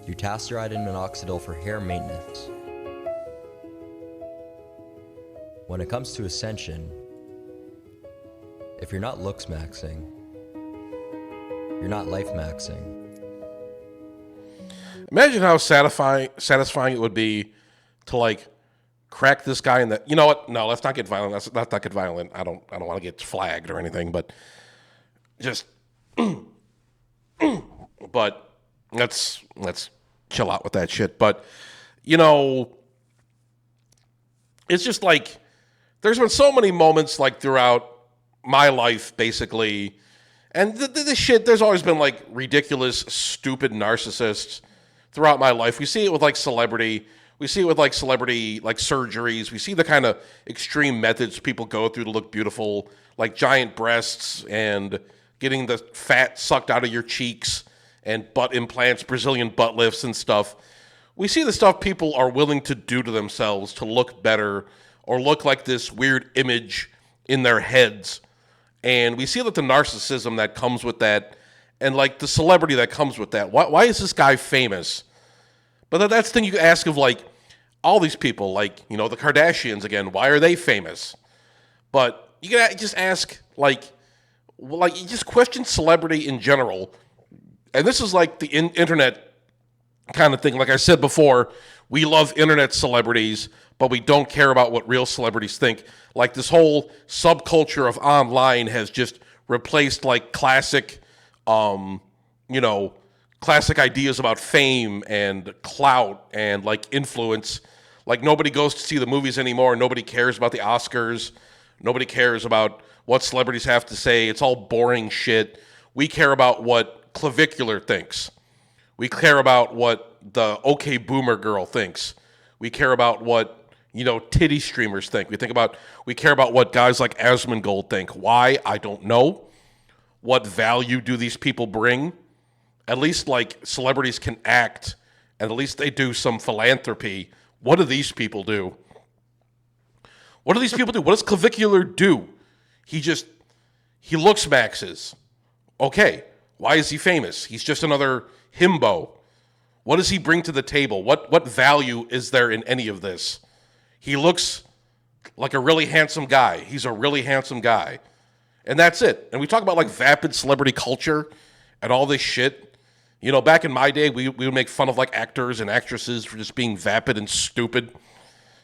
Dutasteride and minoxidil for hair maintenance. When it comes to ascension, if you're not looks maxing, you're not life maxing. Imagine how satisfying it would be to like crack this guy in the. You know what? No, let's not get violent. Let's not get violent. I don't want to get flagged or anything. But just, but let's chill out with that shit. But you know, it's just like there's been so many moments like throughout my life, basically, and the shit. There's always been like ridiculous, stupid narcissists throughout my life. We see it with like celebrity. We see it with like celebrity like surgeries. We see the kind of extreme methods people go through to look beautiful, like giant breasts and getting the fat sucked out of your cheeks and butt implants, Brazilian butt lifts and stuff. We see the stuff people are willing to do to themselves to look better or look like this weird image in their heads. And we see that the narcissism that comes with that and like the celebrity that comes with that. Why is this guy famous? But that's the thing you ask of like all these people, like, you know, the Kardashians again, why are they famous? But you gotta just ask like you just question celebrity in general. And this is like the internet kind of thing. Like I said before, we love internet celebrities, but we don't care about what real celebrities think. Like this whole subculture of online has just replaced like classic, classic ideas about fame and clout and like influence. Like nobody goes to see the movies anymore. Nobody cares about the Oscars. Nobody cares about what celebrities have to say. It's all boring shit. We care about what Clavicular thinks. We care about what the OK Boomer girl thinks. We care about what, titty streamers think. We care about what guys like Asmongold think. Why? I don't know. What value do these people bring? At least like celebrities can act, and at least they do some philanthropy. What do these people do? What do these people do? What does Clavicular do? He looks maxes. Okay, why is he famous? He's just another himbo. What does he bring to the table? What value is there in any of this? He looks like a really handsome guy. He's a really handsome guy. And that's it. And we talk about like vapid celebrity culture and all this shit. Back in my day, we would make fun of like actors and actresses for just being vapid and stupid.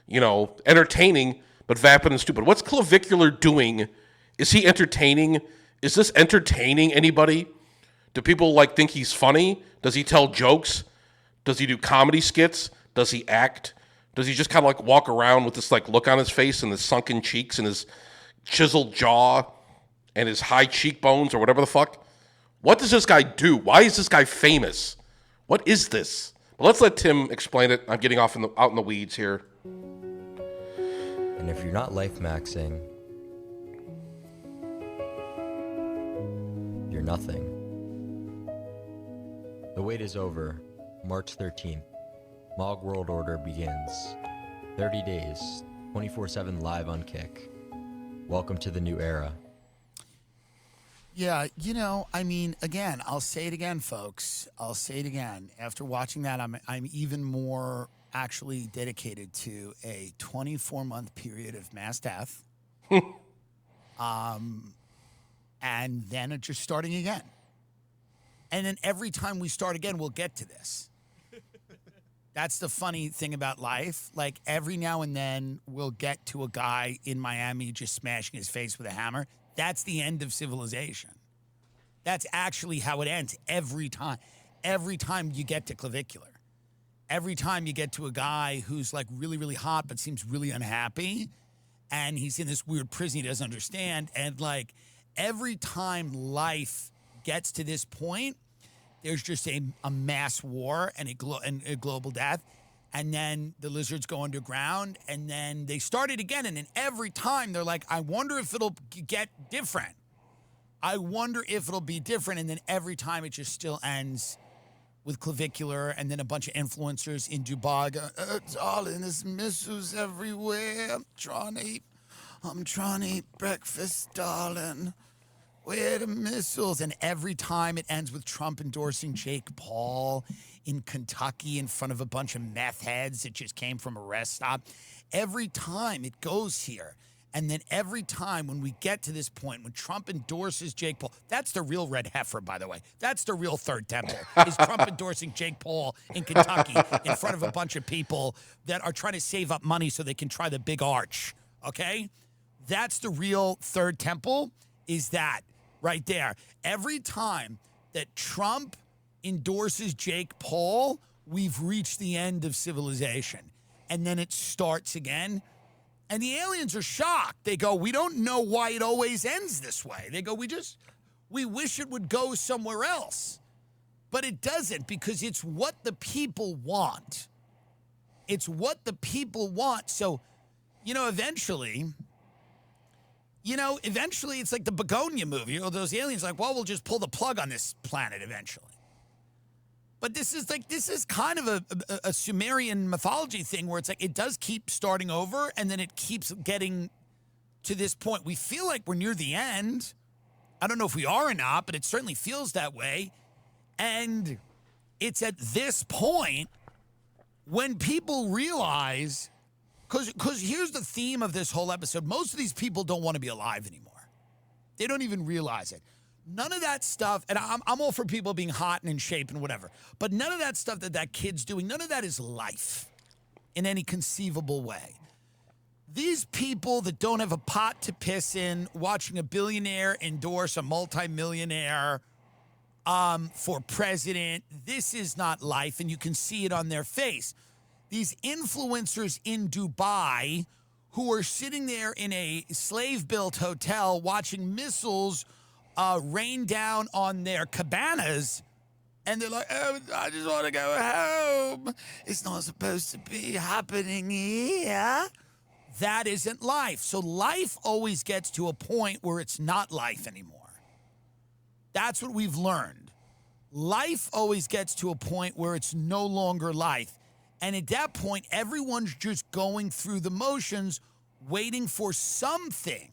Entertaining, but vapid and stupid. What's Clavicular doing? Is he entertaining? Is this entertaining anybody? Do people like think he's funny? Does he tell jokes? Does he do comedy skits? Does he act? Does he just kind of like walk around with this like look on his face and his sunken cheeks and his chiseled jaw and his high cheekbones or whatever the fuck? What does this guy do? Why is this guy famous? What is this? Well, let's let Tim explain it. I'm getting out in the weeds here. And if you're not life maxing, you're nothing. The wait is over. March 13th. Mog World Order begins. 30 days, 24/7 live on Kick. Welcome to the new era. Yeah, again, I'll say it again, folks. I'll say it again. After watching that, I'm even more actually dedicated to a 24-month period of mass death. And then it's just starting again. And then every time we start again, we'll get to this. That's the funny thing about life. Like every now and then we'll get to a guy in Miami just smashing his face with a hammer. That's the end of civilization. That's actually how it ends every time. Every time you get to Clavicular. Every time you get to a guy who's like really, really hot but seems really unhappy and he's in this weird prison he doesn't understand. And like every time life gets to this point, there's just a mass war and a global death. and then the lizards go underground, and then they start it again. And then every time they're like, I wonder if it'll get different. I wonder if it'll be different. And then every time it just still ends with clavicular, and then a bunch of influencers in Dubai go, darling, there's missiles everywhere. I'm trying to eat breakfast, darling. Where are the missiles? And every time it ends with Trump endorsing Jake Paul in Kentucky in front of a bunch of meth heads that just came from a rest stop. Every time it goes here. And then every time when we get to this point, when Trump endorses Jake Paul, that's the real red heifer, by the way. That's the real third temple, is Trump endorsing Jake Paul in Kentucky in front of a bunch of people that are trying to save up money so they can try the big arch, okay? That's the real third temple, is that right there. Every time that Trump endorses Jake Paul, we've reached the end of civilization. And then it starts again. And the aliens are shocked. They go, we don't know why it always ends this way. They go, we wish it would go somewhere else. But it doesn't, because it's what the people want. It's what the people want. So, eventually it's like the Begonia movie. Those aliens are like, well, we'll just pull the plug on this planet eventually. But this is kind of a Sumerian mythology thing where it's like it does keep starting over, and then it keeps getting to this point. We feel like we're near the end. I don't know if we are or not, but it certainly feels that way. And it's at this point when people realize, because here's the theme of this whole episode. Most of these people don't want to be alive anymore. They don't even realize it. None of that stuff, and I'm all for people being hot and in shape and whatever, but none of that stuff that kid's doing, none of that is life in any conceivable way. These people that don't have a pot to piss in, watching a billionaire endorse a multimillionaire for president, this is not life, and you can see it on their face. These influencers in Dubai who are sitting there in a slave-built hotel watching missiles rain down on their cabanas, and they're like, oh, I just want to go home. It's not supposed to be happening here. That isn't life. So life always gets to a point where it's not life anymore. That's what we've learned. Life always gets to a point where it's no longer life. And at that point, everyone's just going through the motions, waiting for something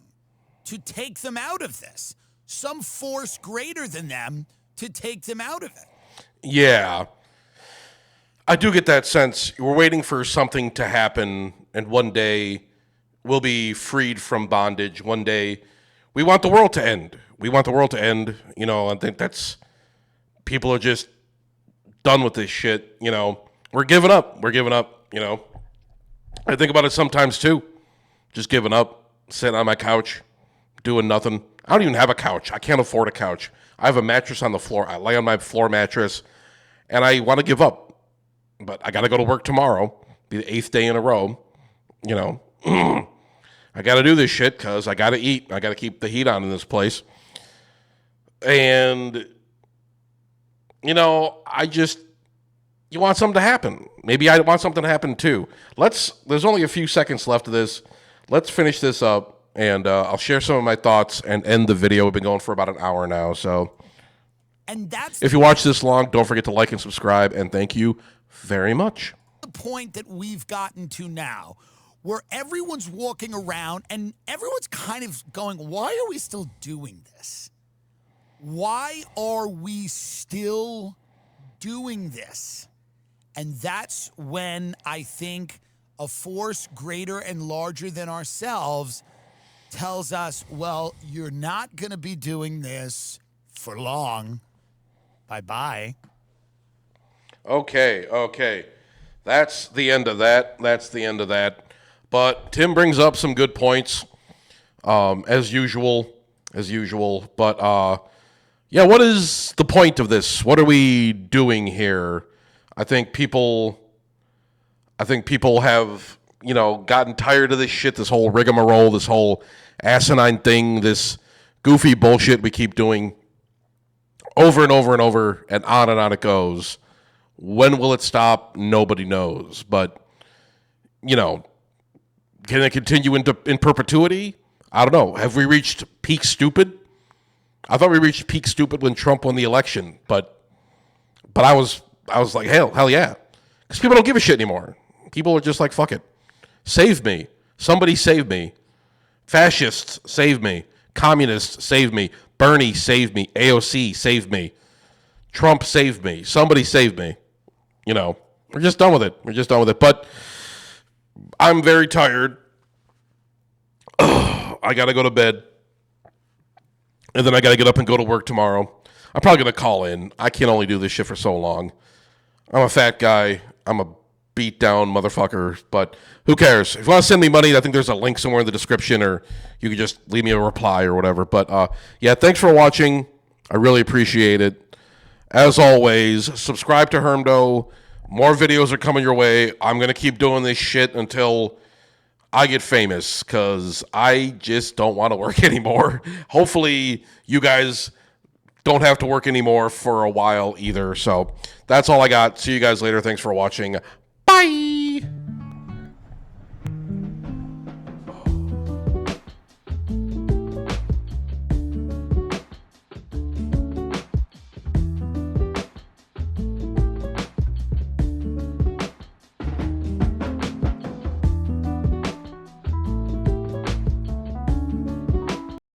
to take them out of this. Some force greater than them to take them out of it. Yeah. I do get that sense. We're waiting for something to happen, and one day we'll be freed from bondage. One day we want the world to end. We want the world to end. I think that's, people are just done with this shit. We're giving up. I think about it sometimes too. Just giving up, sitting on my couch, doing nothing. I don't even have a couch. I can't afford a couch. I have a mattress on the floor. I lay on my floor mattress, and I want to give up. But I got to go to work tomorrow, be the 8th day in a row. I got to do this shit because I got to eat. I got to keep the heat on in this place. And, you want something to happen. Maybe I want something to happen too. There's only a few seconds left of this. Let's finish this up. And I'll share some of my thoughts and end the video. We've been going for about an hour now. So if you watch this long, don't forget to like and subscribe. And thank you very much. The point that we've gotten to now, where everyone's walking around and everyone's kind of going, why are we still doing this? Why are we still doing this? And that's when I think a force greater and larger than ourselves tells us, well, you're not going to be doing this for long. Bye-bye. Okay. That's the end of that. But Tim brings up some good points, as usual. But, what is the point of this? What are we doing here? I think people have, gotten tired of this shit, this whole rigmarole, this whole asinine thing, this goofy bullshit we keep doing over and over and over, and on it goes. When will it stop? Nobody knows. But, you know, can it continue in perpetuity? I don't know. Have we reached peak stupid? I thought we reached peak stupid when Trump won the election, but I was like, hell yeah. Because people don't give a shit anymore. People are just like, fuck it. Save me. Somebody save me. Fascists, save me. Communists, save me. Bernie, save me. AOC, save me. Trump, save me. Somebody save me. You know, we're just done with it. But I'm very tired. I got to go to bed. And then I got to get up and go to work tomorrow. I'm probably going to call in. I can only do this shit for so long. I'm a fat guy. I'm a beat down motherfucker. But who cares? If you want to send me money, I think there's a link somewhere in the description, or you can just leave me a reply or whatever. But yeah, thanks for watching. I really appreciate it. As always, subscribe to Hermdo. More videos are coming your way. I'm going to keep doing this shit until I get famous, because I just don't want to work anymore. Hopefully you guys don't have to work anymore for a while either. So that's all I got. See you guys later. Thanks for watching. Bye.